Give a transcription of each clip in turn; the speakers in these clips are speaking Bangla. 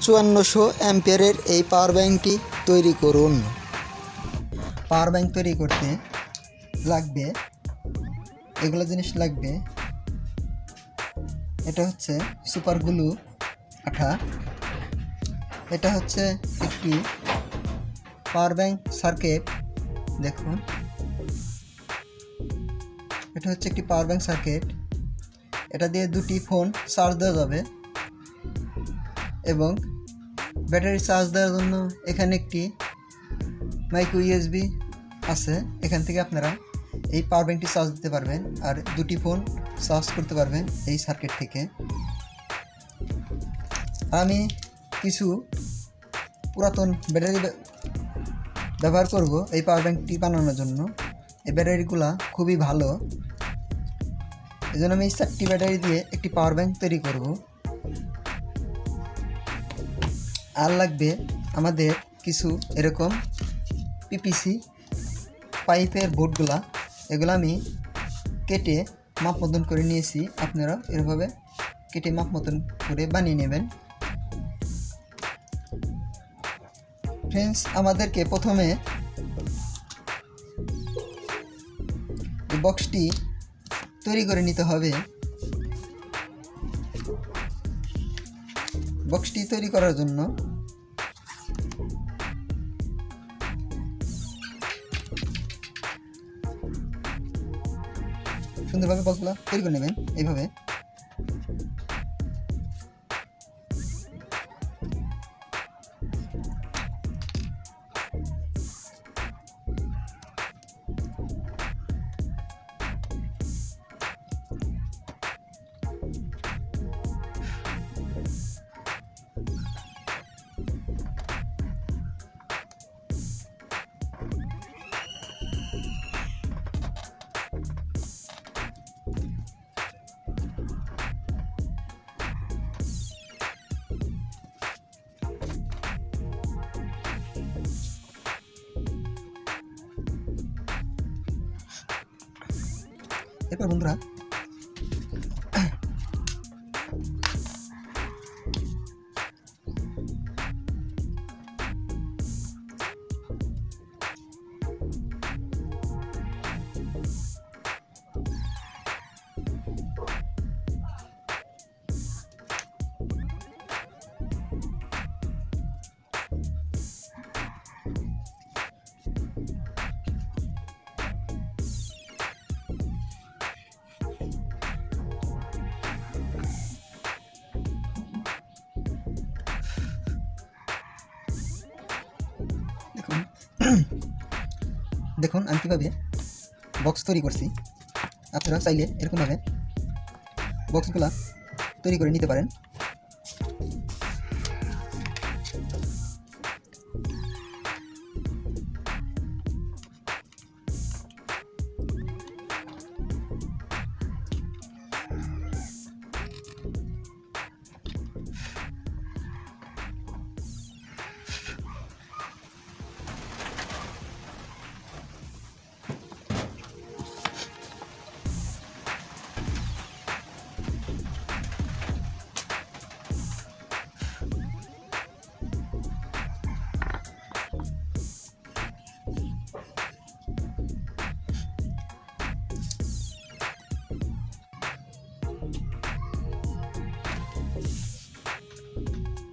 5400 অ্যাম্পিয়ারের এই পাওয়ার ব্যাংকটি তৈরি করুন। পাওয়ার ব্যাংক তৈরি করতে লাগবে এগুলো জিনিস লাগবে। এটা হচ্ছে সুপার গ্লু আঠা, এটা হচ্ছে একটি পাওয়ার ব্যাংক সার্কিট। দেখুন, এটা হচ্ছে একটি পাওয়ার ব্যাংক সার্কিট। এটা দিয়ে দুটি ফোন চার্জ দেওয়া যাবে এবং ব্যাটারি চার্জ দেওয়ার জন্য এখানে একটি মাইক্রো ইউএসবি আছে। এখান থেকে আপনারা এই পাওয়ার ব্যাংকটি চার্জ দিতে পারবেন আর দুটি ফোন চার্জ করতে পারবেন এই সার্কিট থেকে। আমি কিছু পুরাতন ব্যাটারি ব্যবহার করব এই পাওয়ার ব্যাংকটি বানানোর জন্য। এই ব্যাটারিগুলো খুবই ভালো, এই জন্য আমি এই 4টি ব্যাটারি দিয়ে একটি পাওয়ার ব্যাংক তৈরি করব। আর লাগবে আমাদের কিছু এরকম পিপিসি পাইপের বোর্ডগুলা। এগুলো আমি কেটে মাপ মতন করে নিয়েছি, আপনারা এভাবে কেটে মাপ মতন করে বানিয়ে নেবেন। ফ্রেন্ডস, আমাদেরকে প্রথমে এই বক্সটি তৈরি করে নিতে হবে। বক্সটি তৈরি করার জন্য সুন্দরভাবে বক্সগুলো তৈরি করে নেবেন এইভাবে। এরপর বন্ধুরা দেখুন আমি কীভাবে বক্স তৈরি করছি। আপনারা চাইলে এরকমভাবে বক্সগুলো তৈরি করে নিতে পারেন।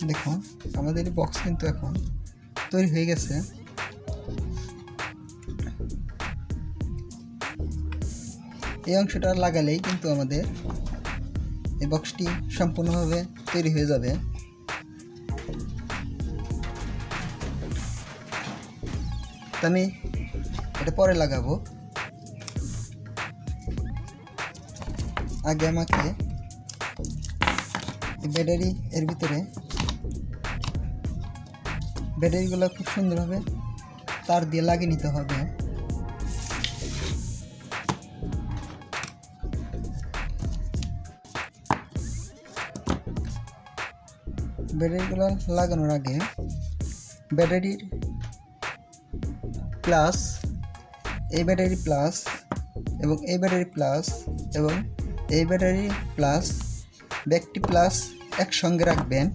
দেখুন আমাদের এই বক্স কিন্তু এখন তৈরি হয়ে গেছে। এই অংশটা লাগালেই কিন্তু আমাদের এই বক্সটি সম্পূর্ণভাবে তৈরি হয়ে যাবে। তো আমি এটা পরে লাগাবো। আগে আমাকে ব্যাটারি এর ভিতরে ব্যাটারিগুলো খুব সুন্দরভাবে তার দিয়ে লাগিয়ে নিতে হবে। ব্যাটারিগুলো লাগানোর আগে ব্যাটারির প্লাস, এই ব্যাটারি প্লাস এবং এই ব্যাটারি প্লাস এবং এই ব্যাটারি প্লাস ব্যাকটি প্লাস একসঙ্গে রাখবেন।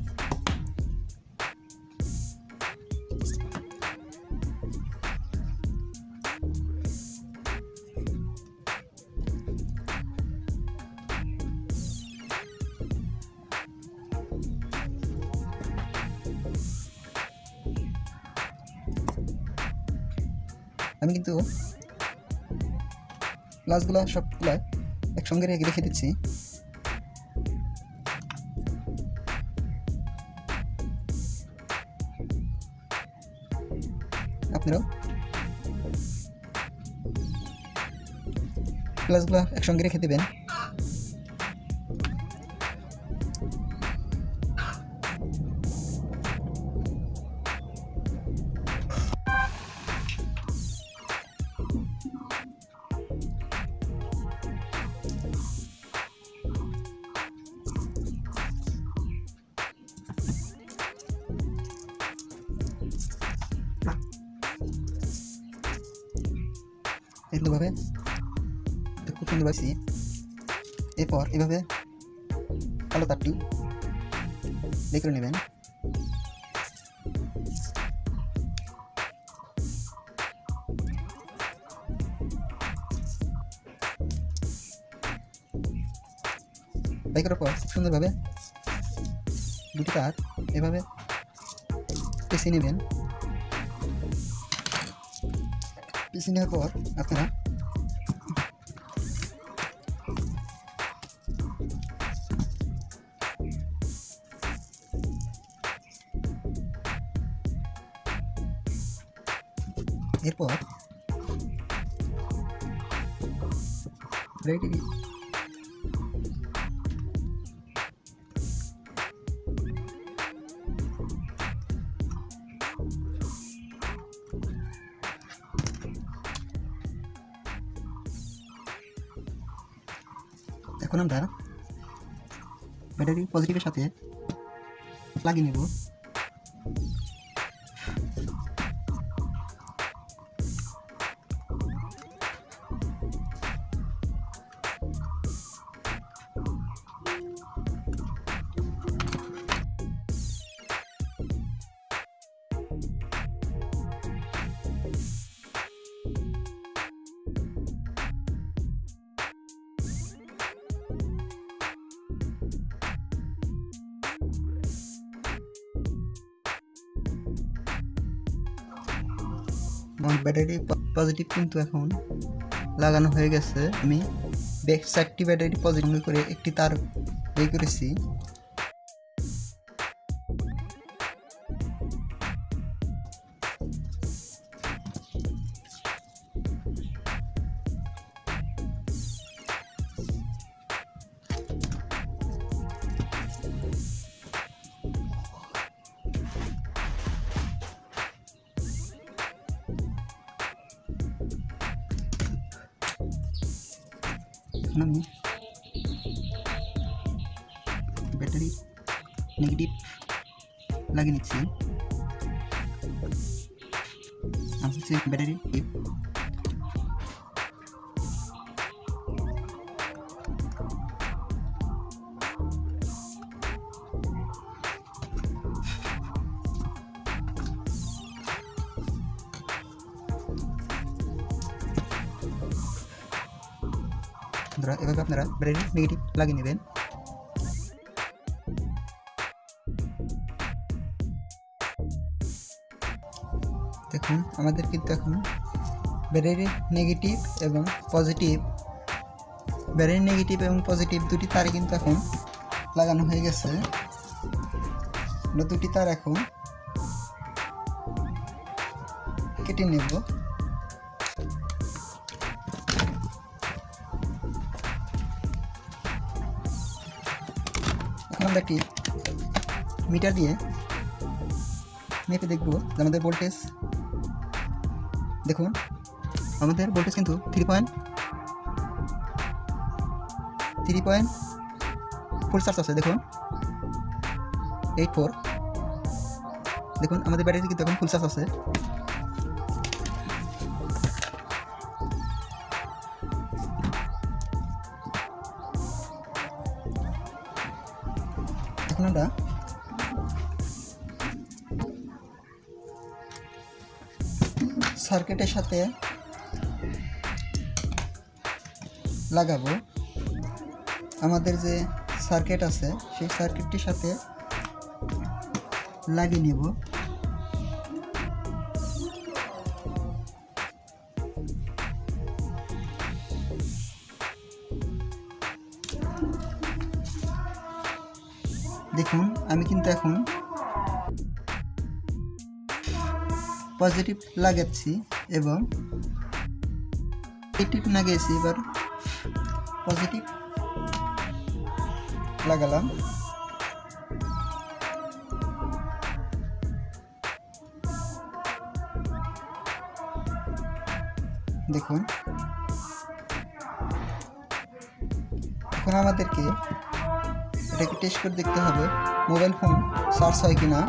আমি কিন্তু গ্লাসগুলো সবগুলো একসঙ্গে রেখে দিচ্ছি। আপনারাও গ্লাসগুলো একসঙ্গে রেখে দেবেন। এরকমভাবে খুব সুন্দর পাইছি। এরপর এভাবে কালো তারটি বের করে নেবেন। বের করার পর খুব সুন্দরভাবে দুটি তার এভাবে পেঁচিয়ে নেবেন। পেঁচিয়ে নেওয়ার পর আপনারা এরপর রেডি এখন আমরা ব্যাটারি পজিটিভের সাথে লাগিয়ে নেব। আমার ব্যাটারি পজিটিভ কিন্তু এখন লাগানো হয়ে গেছে। আমি ব্যাক সাইডটি ব্যাটারি পজিটিভ করে একটি তার বের করেছি। আমি ব্যাটারি নেগেটিভ লাগিয়ে নিচ্ছি। আমি হচ্ছে ব্যাটারি এভাবে আপনারা ব্যাটারি নেগেটিভ লাগিয়ে নেবেন। দেখুন আমাদের কিন্তু এখন ব্যাটারি নেগেটিভ এবং পজিটিভ দুটি তারই কিন্তু এখন লাগানো হয়ে গেছে। দুটি তার এখন কেটে নেব। আমরা একটি মিটার দিয়ে মেপে দেখব যে আমাদের ভোল্টেজ, দেখুন আমাদের ভোল্টেজ কিন্তু 3.3 ফুল চার্জ আছে। দেখুন 84, দেখুন আমাদের ব্যাটারি কিন্তু এখন ফুল চার্জ আছে। এখন আমরা সার্কিটের সাথে লাগাবো। আমাদের যে সার্কিট আছে সেই সার্কিটটির সাথে লাগিয়ে নেব। দেখুন আমি কিন্তু এখন পজিটিভ লাগাচ্ছি এবং নেগেটিভ লাগিয়েছি, এবার পজিটিভ লাগালাম। দেখুন এখন আমাদেরকে এটাকে টেস্ট করে দেখতে হবে মোবাইল ফোন চার্জ হয় কিনা।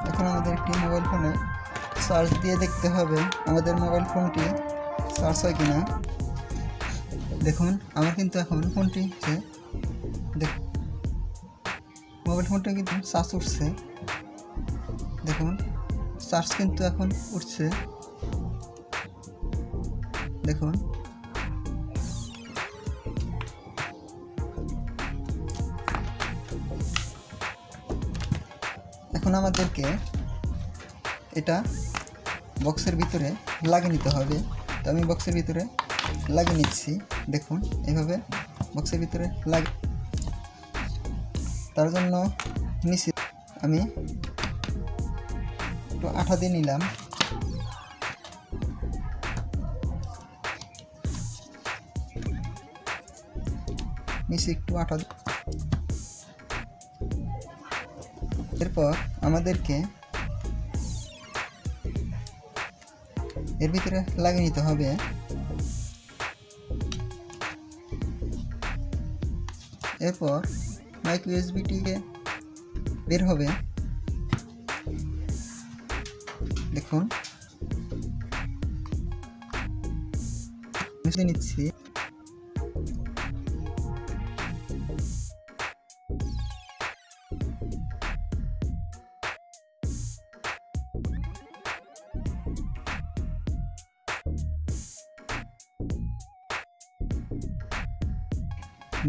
এখন আমাদের একটি মোবাইল ফোনে চার্জ দিয়ে দেখতে হবে আমাদের মোবাইল ফোনটি চার্জ হয় কিনা। দেখুন আমার কিন্তু এখন ফোনটি মোবাইল ফোনটা কিন্তু চার্জ উঠছে। দেখুন চার্জ কিন্তু এখন উঠছে। দেখুন এখন আমাদেরকে এটা বক্সের ভিতরে লাগিয়ে নিতে হবে। তো আমি বক্সের ভিতরে লাগিয়ে নিচ্ছি। দেখুন এইভাবে বক্সের ভিতরে তার জন্য নিচে আমি একটু আঠা দিয়ে নিলাম। নিচে একটু আঠা, এরপর আমাদেরকে এর ভিতরে লাগিয়ে নিতে হবে। এরপর মাইক্রো ইউএসবিটিকে বের হবে। দেখুন মিশিয়ে নিচ্ছি।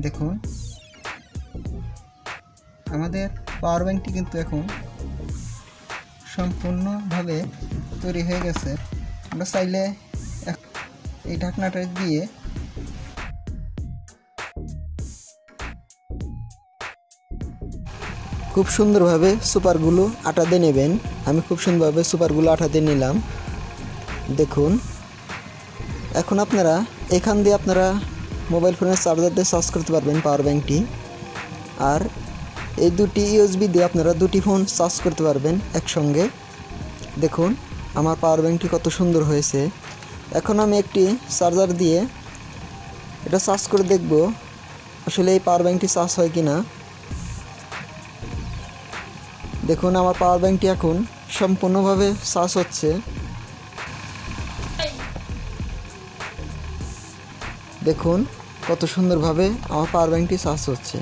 দেখুন আমাদের পাওয়ার ব্যাংকটি কিন্তু এখন সম্পূর্ণভাবে তৈরি হয়ে গেছে। আমরা চাইলে এই ঢাকনাটা দিয়ে খুব সুন্দরভাবে সুপারগুলো আটা দিয়ে নেবেন। আমি খুব সুন্দরভাবে সুপারগুলো আটা দিয়ে নিলাম। দেখুন এখন আপনারা এখান দিয়ে আপনারা মোবাইল ফোনের চার্জার দিয়ে চার্জ করতে পারবেন পাওয়ার ব্যাংকটি। আর এই দুটি ইউএসবি দিয়ে আপনারা দুটি ফোন চার্জ করতে পারবেন একসঙ্গে। দেখুন আমার পাওয়ার ব্যাংকটি কত সুন্দর হয়েছে। এখন আমি একটি চার্জার দিয়ে এটা চার্জ করে দেখব আসলে এই পাওয়ার ব্যাংকটি চার্জ হয় কি না। দেখুন আমার পাওয়ার ব্যাংকটি এখন সম্পূর্ণভাবে চার্জ হচ্ছে। দেখুন কত সুন্দরভাবে আমার পাওয়ার ব্যাংকটি চার্জ হচ্ছে।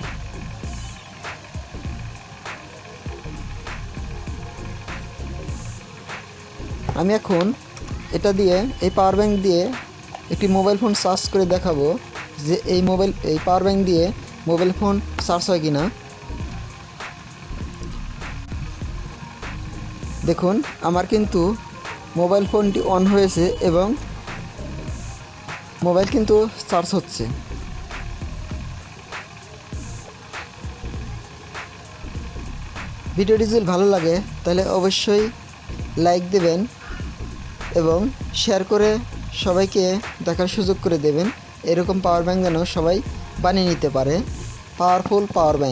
আমি এখন এটা দিয়ে এই পাওয়ার ব্যাংক দিয়ে একটি মোবাইল ফোন চার্জ করে দেখাবো যে এই পাওয়ার ব্যাংক দিয়ে মোবাইল ফোন চার্জ হয় কি না। দেখুন আমার কিন্তু মোবাইল ফোনটি অন হয়েছে এবং মোবাইল কিন্তু চার্জ হচ্ছে। ভিডিওটি যদি ভালো লাগে তাহলে অবশ্যই লাইক দেবেন এবং শেয়ার করে সবাইকে দেখার সুযোগ করে দেবেন। এরকম পাওয়ার ব্যাংক যেন সবাই বানিয়ে নিতে পারে। Powerful power bank.